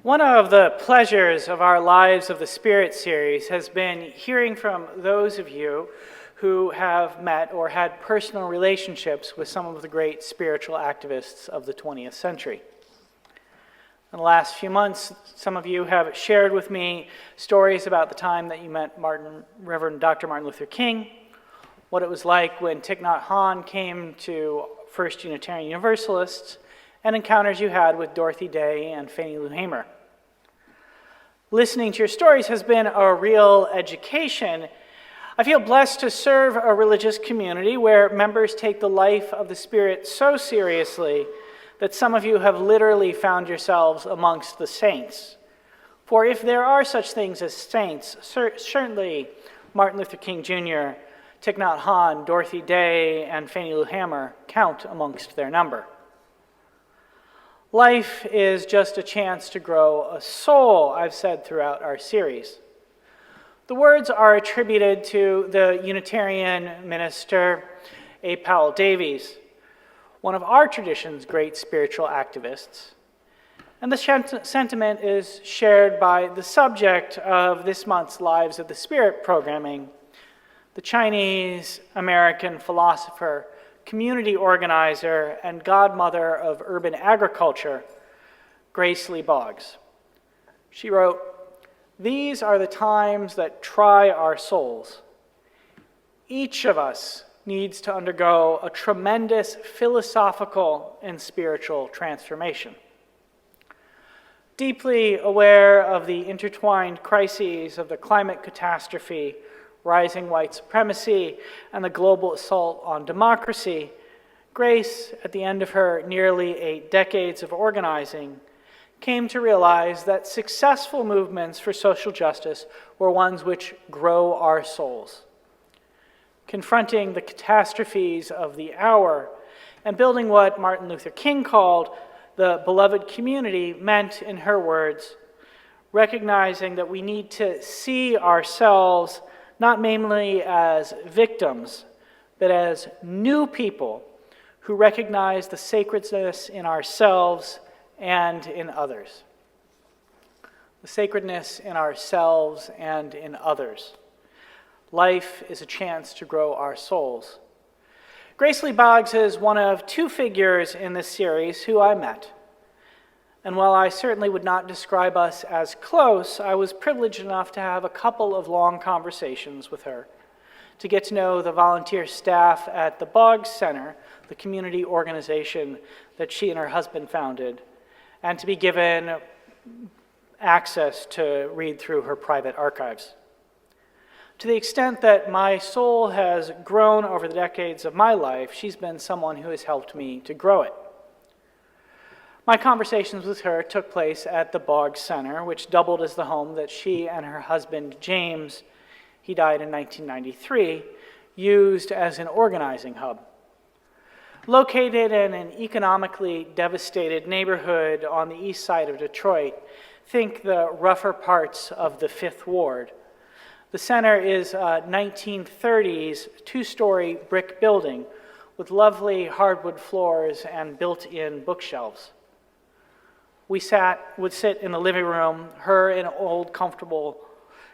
One of the pleasures of our Lives of the Spirit series has been hearing from those of you who have met or had personal relationships with some of the great spiritual activists of the 20th century. In the last few months, some of you have shared with me stories about the time that you met Reverend Dr. Martin Luther King, what it was like when Thich Nhat Hanh came to First Unitarian Universalists, and encounters you had with Dorothy Day and Fannie Lou Hamer. Listening to your stories has been a real education. I feel blessed to serve a religious community where members take the life of the Spirit so seriously that some of you have literally found yourselves amongst the saints. For if there are such things as saints, certainly Martin Luther King Jr., Thich Nhat Hanh, Dorothy Day, and Fannie Lou Hamer count amongst their number. Life is just a chance to grow a soul, I've said throughout our series. The words are attributed to the Unitarian minister A. Powell Davies, one of our tradition's great spiritual activists. And the sentiment is shared by the subject of this month's Lives of the Spirit programming, the Chinese-American philosopher, community organizer, and godmother of urban agriculture, Grace Lee Boggs. She wrote, "These are the times that try our souls. Each of us needs to undergo a tremendous philosophical and spiritual transformation. Deeply aware of the intertwined crises of the climate catastrophe, rising white supremacy, and the global assault on democracy, Grace, at the end of her nearly 8 decades of organizing, came to realize that successful movements for social justice were ones which grow our souls. Confronting the catastrophes of the hour and building what Martin Luther King called the beloved community meant, in her words, recognizing that we need to see ourselves not mainly as victims, but as new people who recognize the sacredness in ourselves and in others. The sacredness in ourselves and in others. Life is a chance to grow our souls. Grace Lee Boggs is one of 2 figures in this series who I met. And while I certainly would not describe us as close, I was privileged enough to have a couple of long conversations with her, to get to know the volunteer staff at the Boggs Center, the community organization that she and her husband founded, and to be given access to read through her private archives. To the extent that my soul has grown over the decades of my life, she's been someone who has helped me to grow it. My conversations with her took place at the Boggs Center, which doubled as the home that she and her husband, James, he died in 1993, used as an organizing hub. Located in an economically devastated neighborhood on the east side of Detroit, think the rougher parts of the 5th Ward, the center is a 1930s 2-story brick building with lovely hardwood floors and built-in bookshelves. We would sit in the living room, her in an old, comfortable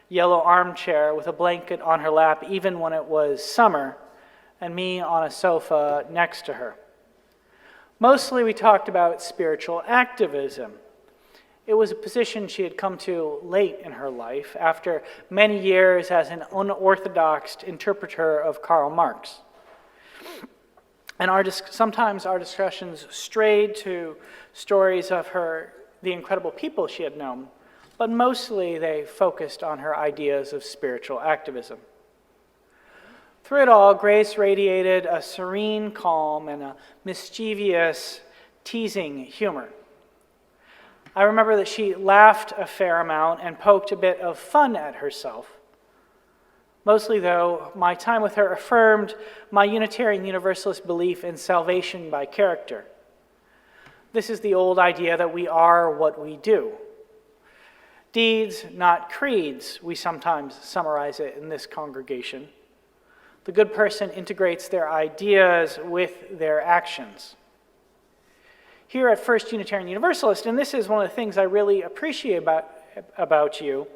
yellow armchair with a blanket on her lap, even when it was summer, and me on a sofa next to her. Mostly we talked about spiritual activism. It was a position she had come to late in her life, after many years as an unorthodox interpreter of Karl Marx. And sometimes our discussions strayed to stories of the incredible people she had known, but mostly they focused on her ideas of spiritual activism. Through it all, Grace radiated a serene calm and a mischievous, teasing humor. I remember that she laughed a fair amount and poked a bit of fun at herself. Mostly, though, my time with her affirmed my Unitarian Universalist belief in salvation by character. This is the old idea that we are what we do. Deeds, not creeds, we sometimes summarize it in this congregation. The good person integrates their ideas with their actions. Here at First Unitarian Universalist, and this is one of the things I really appreciate about you,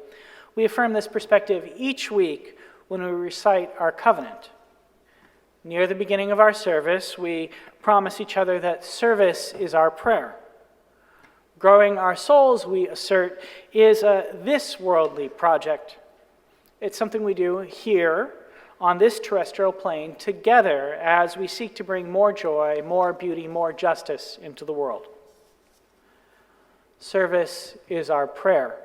we affirm this perspective each week when we recite our covenant. Near the beginning of our service, we promise each other that service is our prayer. Growing our souls, we assert, is a this-worldly project. It's something we do here on this terrestrial plane together as we seek to bring more joy, more beauty, more justice into the world. Service is our prayer.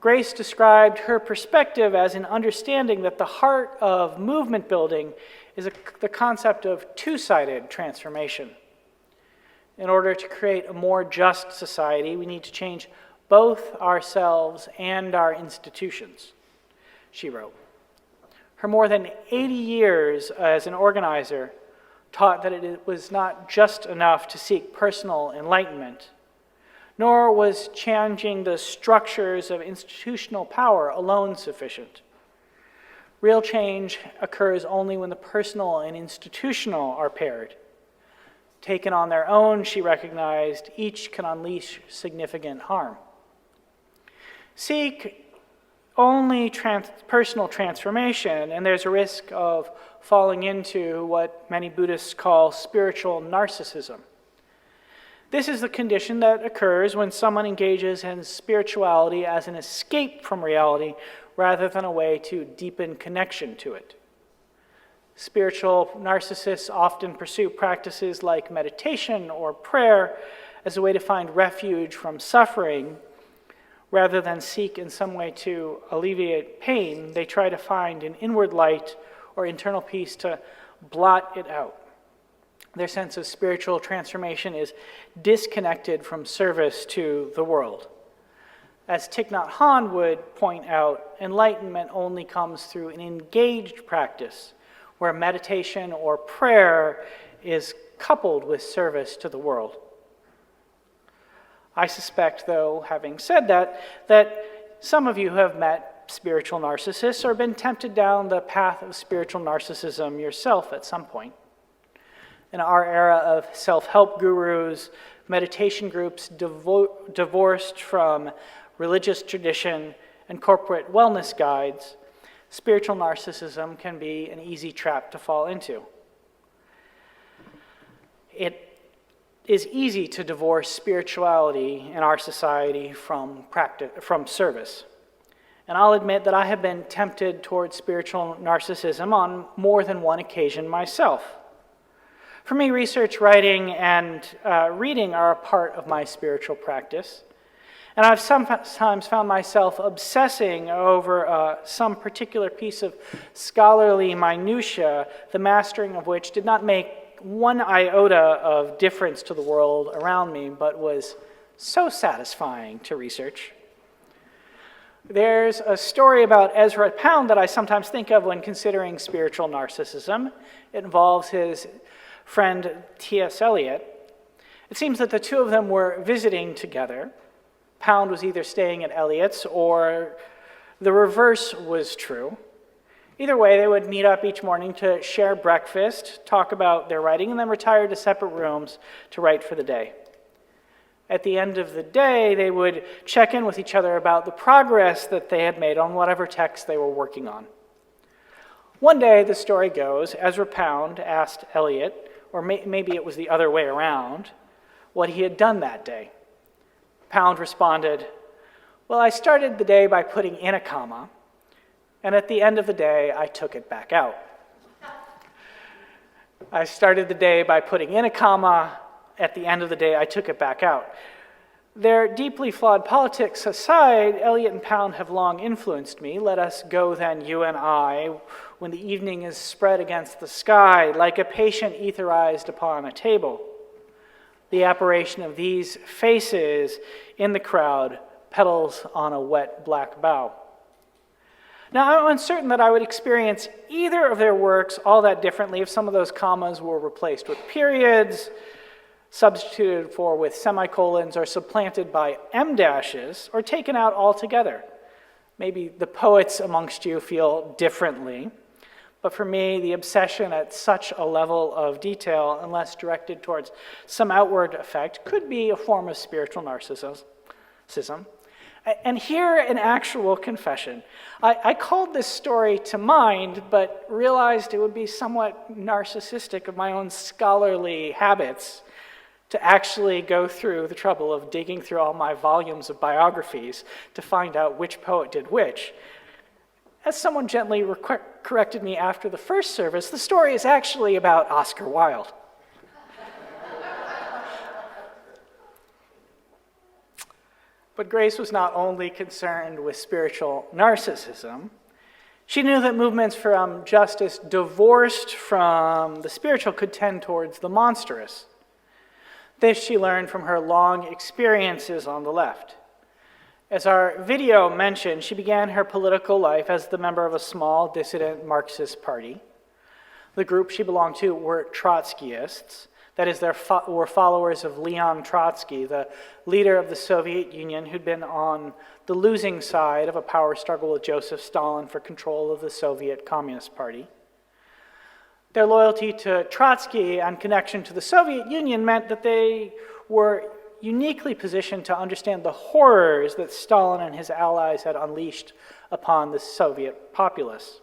Grace described her perspective as an understanding that the heart of movement building is the concept of two-sided transformation. In order to create a more just society, we need to change both ourselves and our institutions, she wrote. Her more than 80 years as an organizer taught that it was not just enough to seek personal enlightenment, nor was changing the structures of institutional power alone sufficient. Real change occurs only when the personal and institutional are paired. Taken on their own, she recognized, each can unleash significant harm. Seek only personal transformation, and there's a risk of falling into what many Buddhists call spiritual narcissism. This is the condition that occurs when someone engages in spirituality as an escape from reality rather than a way to deepen connection to it. Spiritual narcissists often pursue practices like meditation or prayer as a way to find refuge from suffering. Rather than seek in some way to alleviate pain, they try to find an inward light or internal peace to blot it out. Their sense of spiritual transformation is disconnected from service to the world. As Thich Nhat Hanh would point out, enlightenment only comes through an engaged practice where meditation or prayer is coupled with service to the world. I suspect, though, having said that some of you have met spiritual narcissists or been tempted down the path of spiritual narcissism yourself at some point. In our era of self-help gurus, meditation groups divorced from religious tradition, and corporate wellness guides, spiritual narcissism can be an easy trap to fall into. It is easy to divorce spirituality in our society from service. And I'll admit that I have been tempted towards spiritual narcissism on more than one occasion myself. For me, research, writing, and reading are a part of my spiritual practice. And I've sometimes found myself obsessing over some particular piece of scholarly minutia, the mastering of which did not make one iota of difference to the world around me, but was so satisfying to research. There's a story about Ezra Pound that I sometimes think of when considering spiritual narcissism. It involves his friend T.S. Eliot. It seems that the two of them were visiting together. Pound was either staying at Eliot's or the reverse was true. Either way, they would meet up each morning to share breakfast, talk about their writing, and then retire to separate rooms to write for the day. At the end of the day, they would check in with each other about the progress that they had made on whatever text they were working on. One day, the story goes, Ezra Pound asked Eliot, or maybe it was the other way around, what he had done that day. Pound responded, "Well, I started the day by putting in a comma, and at the end of the day, I took it back out." I started the day by putting in a comma. At the end of the day, I took it back out. Their deeply flawed politics aside, Eliot and Pound have long influenced me. Let us go then, you and I, when the evening is spread against the sky, like a patient etherized upon a table. The apparition of these faces in the crowd, petals on a wet black bough. Now, I'm uncertain that I would experience either of their works all that differently if some of those commas were replaced with periods, substituted for with semicolons, or supplanted by em dashes, or taken out altogether. Maybe the poets amongst you feel differently, But for me, the obsession at such a level of detail, unless directed towards some outward effect, could be a form of spiritual narcissism. And here, an actual confession. I called this story to mind, but realized it would be somewhat narcissistic of my own scholarly habits to actually go through the trouble of digging through all my volumes of biographies to find out which poet did which. As someone gently corrected me after the first service, the story is actually about Oscar Wilde. But Grace was not only concerned with spiritual narcissism. She knew that movements from justice divorced from the spiritual could tend towards the monstrous. This she learned from her long experiences on the left. As our video mentioned, she began her political life as the member of a small dissident Marxist party. The group she belonged to were Trotskyists, that is, they were followers of Leon Trotsky, the leader of the Soviet Union who'd been on the losing side of a power struggle with Joseph Stalin for control of the Soviet Communist Party. Their loyalty to Trotsky and connection to the Soviet Union meant that they were uniquely positioned to understand the horrors that Stalin and his allies had unleashed upon the Soviet populace.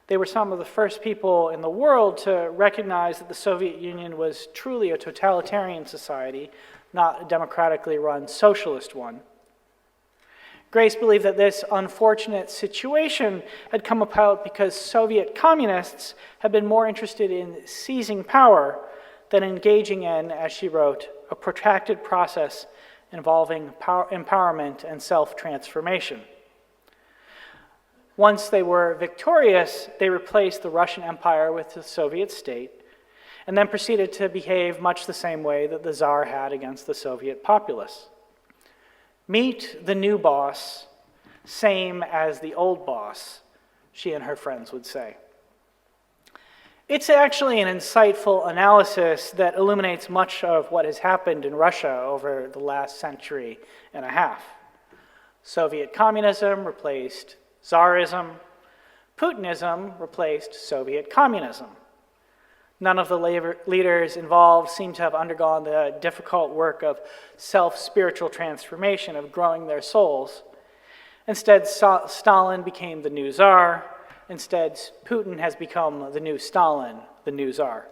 They were some of the first people in the world to recognize that the Soviet Union was truly a totalitarian society, not a democratically run socialist one. Grace believed that this unfortunate situation had come about because Soviet communists had been more interested in seizing power than engaging in, as she wrote, a protracted process involving empowerment and self-transformation. Once they were victorious, they replaced the Russian Empire with the Soviet state, and then proceeded to behave much the same way that the Tsar had against the Soviet populace. Meet the new boss, same as the old boss, she and her friends would say. It's actually an insightful analysis that illuminates much of what has happened in Russia over the last century and a half. Soviet communism replaced Tsarism. Putinism replaced Soviet communism. None of the leaders involved seem to have undergone the difficult work of self-spiritual transformation, of growing their souls. Instead, Stalin became the new Tsar. Instead, Putin has become the new Stalin, the new Tsar.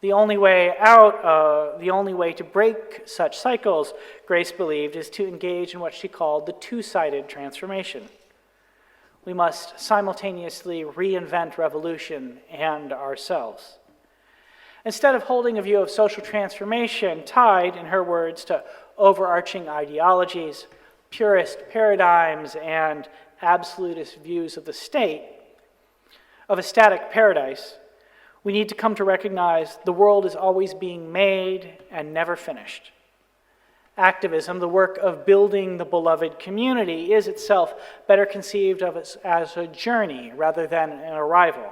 The only way to break such cycles, Grace believed, is to engage in what she called the two-sided transformation. We must simultaneously reinvent revolution and ourselves. Instead of holding a view of social transformation tied, in her words, to overarching ideologies, purist paradigms, and absolutist views of the state, of a static paradise, we need to come to recognize the world is always being made and never finished. Activism, the work of building the beloved community, is itself better conceived of as a journey rather than an arrival.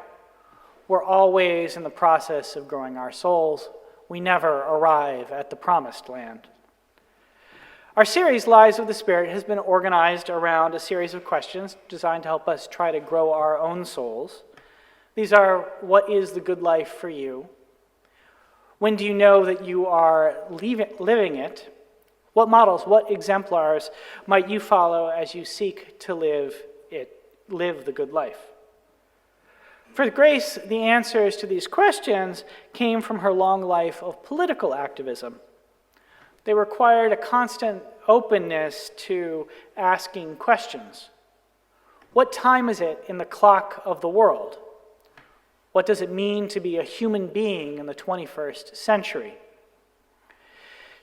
We're always in the process of growing our souls. We never arrive at the promised land. Our series, Lives of the Spirit, has been organized around a series of questions designed to help us try to grow our own souls. These are, what is the good life for you? When do you know that you are living it? What models, what exemplars might you follow as you seek to live the good life? For Grace, the answers to these questions came from her long life of political activism. They required a constant openness to asking questions. What time is it in the clock of the world? What does it mean to be a human being in the 21st century?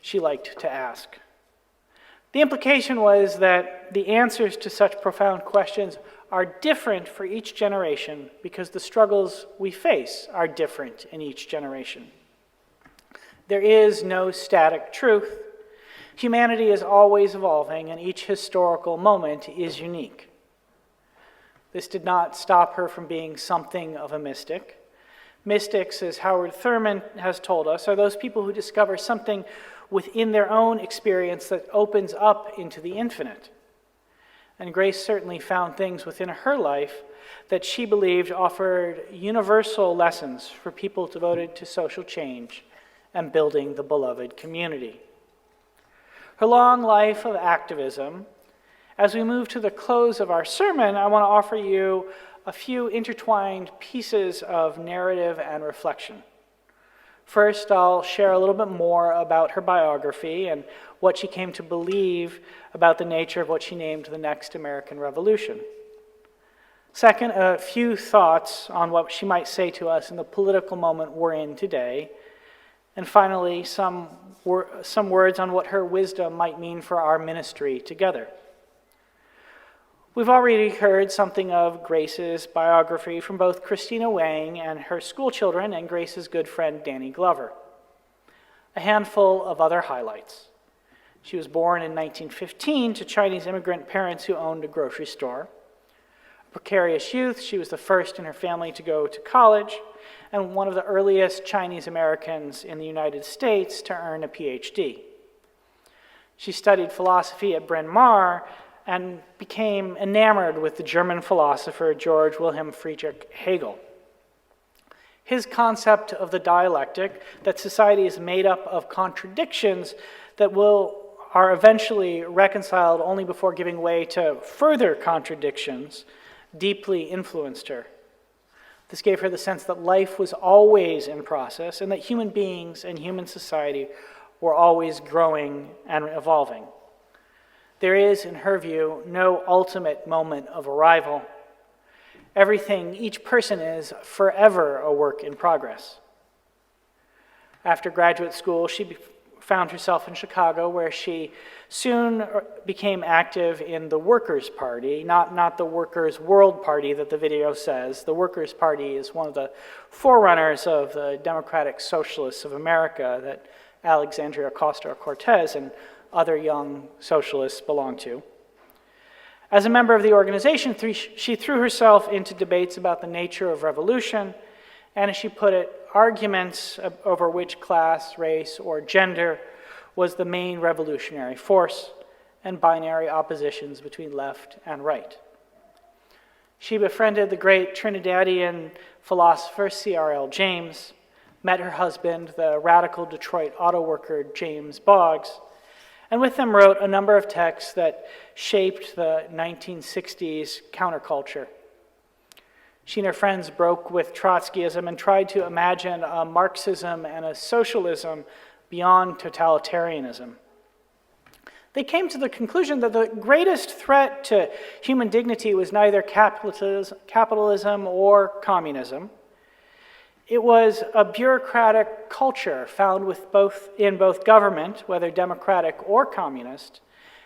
She liked to ask. The implication was that the answers to such profound questions are different for each generation because the struggles we face are different in each generation. There is no static truth. Humanity is always evolving, and each historical moment is unique. This did not stop her from being something of a mystic. Mystics, as Howard Thurman has told us, are those people who discover something within their own experience that opens up into the infinite. and Grace certainly found things within her life that she believed offered universal lessons for people devoted to social change and building the beloved community. Her long life of activism. As we move to the close of our sermon, I want to offer you a few intertwined pieces of narrative and reflection. First, I'll share a little bit more about her biography and what she came to believe about the nature of what she named the next American Revolution. Second, a few thoughts on what she might say to us in the political moment we're in today. And finally, some words on what her wisdom might mean for our ministry together. We've already heard something of Grace's biography from both Christina Wang and her schoolchildren and Grace's good friend Danny Glover. A handful of other highlights. She was born in 1915 to Chinese immigrant parents who owned a grocery store. A precarious youth, she was the first in her family to go to college and one of the earliest Chinese Americans in the United States to earn a PhD. She studied philosophy at Bryn Mawr and became enamored with the German philosopher Georg Wilhelm Friedrich Hegel. His concept of the dialectic, that society is made up of contradictions that are eventually reconciled only before giving way to further contradictions, deeply influenced her. This gave her the sense that life was always in process and that human beings and human society were always growing and evolving. There is, in her view, no ultimate moment of arrival. Everything, each person is forever a work in progress. After graduate school, she found herself in Chicago, where she soon became active in the Workers' Party, not the Workers' World Party that the video says. The Workers' Party is one of the forerunners of the Democratic Socialists of America that Alexandria Ocasio-Cortez and other young socialists belong to. As a member of the organization, she threw herself into debates about the nature of revolution, and as she put it, arguments over which class, race, or gender was the main revolutionary force, and binary oppositions between left and right. She befriended the great Trinidadian philosopher C.R.L. James, met her husband, the radical Detroit auto worker James Boggs, and with them wrote a number of texts that shaped the 1960s counterculture. She and her friends broke with Trotskyism and tried to imagine a Marxism and a socialism beyond totalitarianism. They came to the conclusion that the greatest threat to human dignity was neither capitalism or communism. It was a bureaucratic culture found in both government, whether democratic or communist,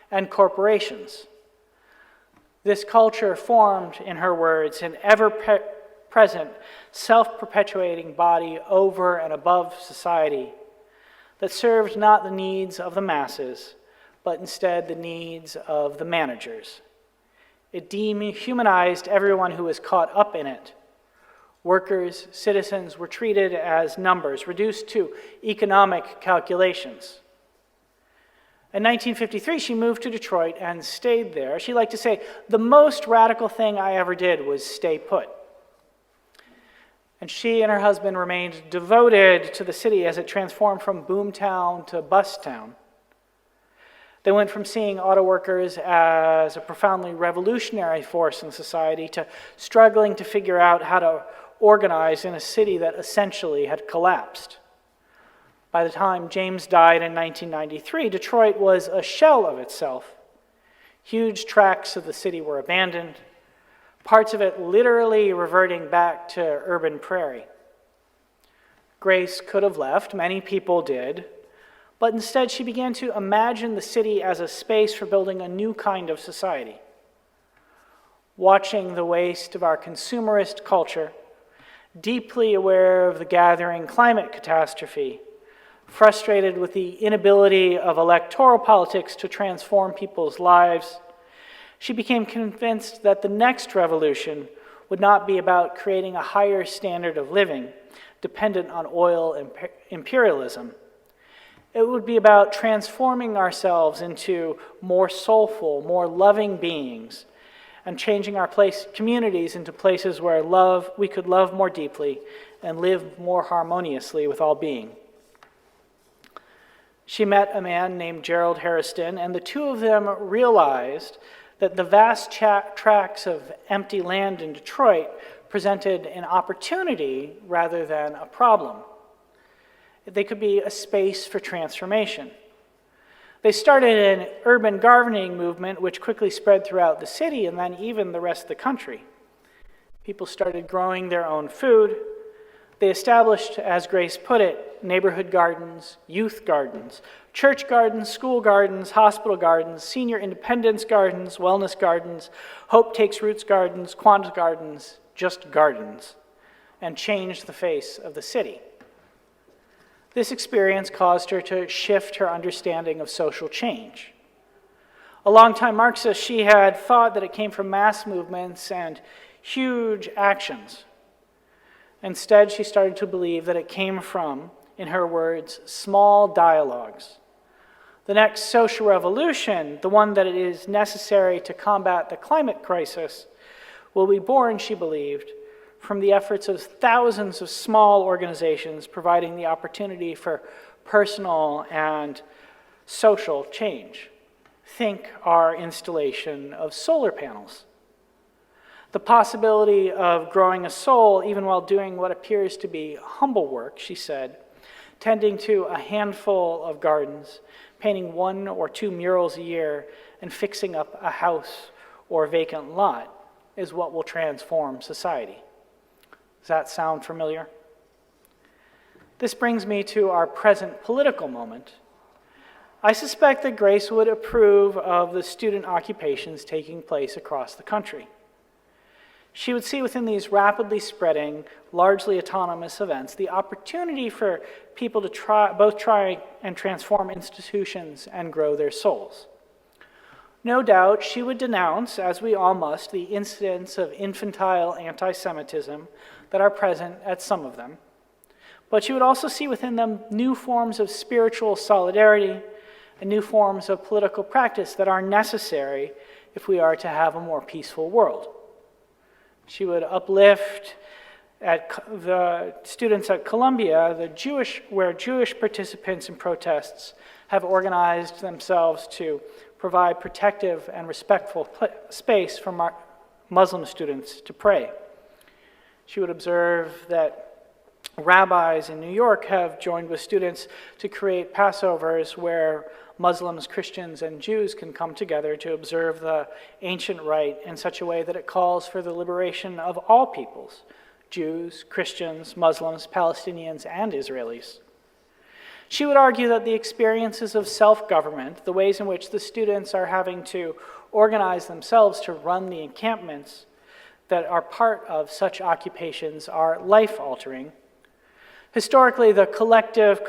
and corporations. This culture formed, in her words, an ever-present, self-perpetuating body over and above society that served not the needs of the masses, but instead the needs of the managers. It dehumanized everyone who was caught up in it. Workers, citizens were treated as numbers, reduced to economic calculations. In 1953, she moved to Detroit and stayed there. She liked to say, "The most radical thing I ever did was stay put." And she and her husband remained devoted to the city as it transformed from boomtown to bus town. They went from seeing auto workers as a profoundly revolutionary force in society to struggling to figure out how to organize in a city that essentially had collapsed. By the time James died in 1993, Detroit was a shell of itself. Huge tracts of the city were abandoned, parts of it literally reverting back to urban prairie. Grace could have left, many people did, but instead she began to imagine the city as a space for building a new kind of society. Watching the waste of our consumerist culture, deeply aware of the gathering climate catastrophe, frustrated with the inability of electoral politics to transform people's lives, she became convinced that the next revolution would not be about creating a higher standard of living dependent on oil imperialism. It would be about transforming ourselves into more soulful, more loving beings and changing our communities into places where we could love more deeply and live more harmoniously with all being. She met a man named Gerald Hairston, and the two of them realized that the vast tracts of empty land in Detroit presented an opportunity rather than a problem. They could be a space for transformation. They started an urban gardening movement which quickly spread throughout the city and then even the rest of the country. People started growing their own food. They established, as Grace put it, neighborhood gardens, youth gardens, church gardens, school gardens, hospital gardens, senior independence gardens, wellness gardens, Hope Takes Roots gardens, Quantum gardens, just gardens, and changed the face of the city. This experience caused her to shift her understanding of social change. A longtime Marxist, she had thought that it came from mass movements and huge actions. Instead, she started to believe that it came from, in her words, small dialogues. The next social revolution, the one that it is necessary to combat the climate crisis, will be born, she believed, from the efforts of thousands of small organizations providing the opportunity for personal and social change. Think our installation of solar panels. The possibility of growing a soul even while doing what appears to be humble work, she said, tending to a handful of gardens, painting 1 or 2 murals a year, and fixing up a house or vacant lot is what will transform society. Does that sound familiar? This brings me to our present political moment. I suspect that Grace would approve of the student occupations taking place across the country. She would see within these rapidly spreading, largely autonomous events the opportunity for people to both try and transform institutions and grow their souls. No doubt she would denounce, as we all must, the incidents of infantile anti-Semitism that are present at some of them. But she would also see within them new forms of spiritual solidarity and new forms of political practice that are necessary if we are to have a more peaceful world. She would uplift at the students at Columbia, where Jewish participants in protests have organized themselves to provide protective and respectful space for Muslim students to pray. She would observe that rabbis in New York have joined with students to create Passovers where Muslims, Christians, and Jews can come together to observe the ancient rite in such a way that it calls for the liberation of all peoples, Jews, Christians, Muslims, Palestinians, and Israelis. She would argue that the experiences of self-government, the ways in which the students are having to organize themselves to run the encampments that are part of such occupations, are life-altering. Historically, the collective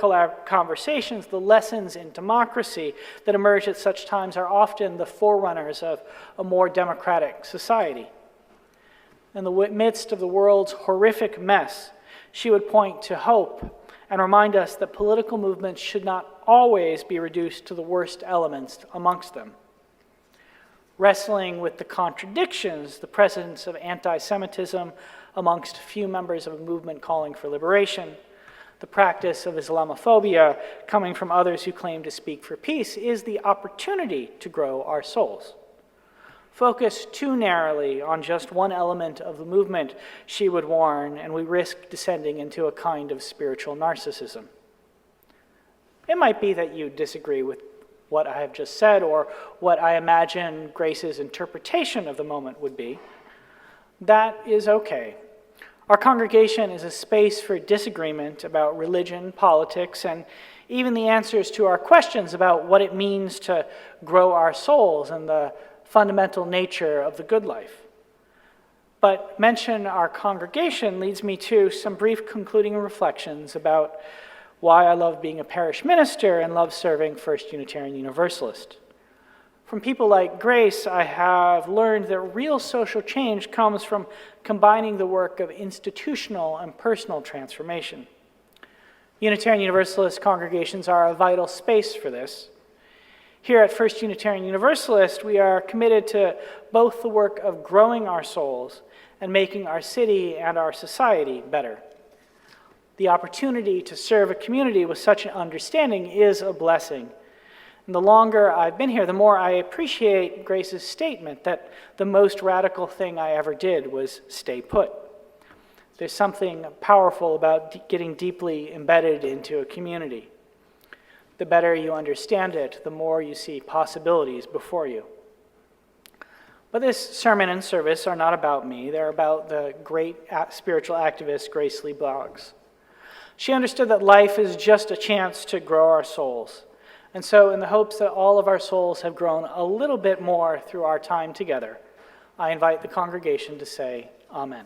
conversations, the lessons in democracy that emerge at such times are often the forerunners of a more democratic society. In the midst of the world's horrific mess, she would point to hope and remind us that political movements should not always be reduced to the worst elements amongst them. Wrestling with the contradictions, the presence of anti-Semitism amongst few members of a movement calling for liberation, the practice of Islamophobia coming from others who claim to speak for peace, is the opportunity to grow our souls. Focus too narrowly on just one element of the movement, she would warn, and we risk descending into a kind of spiritual narcissism. It might be that you disagree with what I have just said or what I imagine Grace's interpretation of the moment would be. That is okay. Our congregation is a space for disagreement about religion, politics, and even the answers to our questions about what it means to grow our souls and the fundamental nature of the good life. But mention our congregation leads me to some brief concluding reflections about why I love being a parish minister and love serving First Unitarian Universalist. From people like Grace, I have learned that real social change comes from combining the work of institutional and personal transformation. Unitarian Universalist congregations are a vital space for this. Here at First Unitarian Universalist, we are committed to both the work of growing our souls and making our city and our society better. The opportunity to serve a community with such an understanding is a blessing. And the longer I've been here, the more I appreciate Grace's statement that the most radical thing I ever did was stay put. There's something powerful about getting deeply embedded into a community. The better you understand it, the more you see possibilities before you. But this sermon and service are not about me. They're about the great spiritual activist Grace Lee Boggs. She understood that life is just a chance to grow our souls. And so in the hopes that all of our souls have grown a little bit more through our time together, I invite the congregation to say Amen.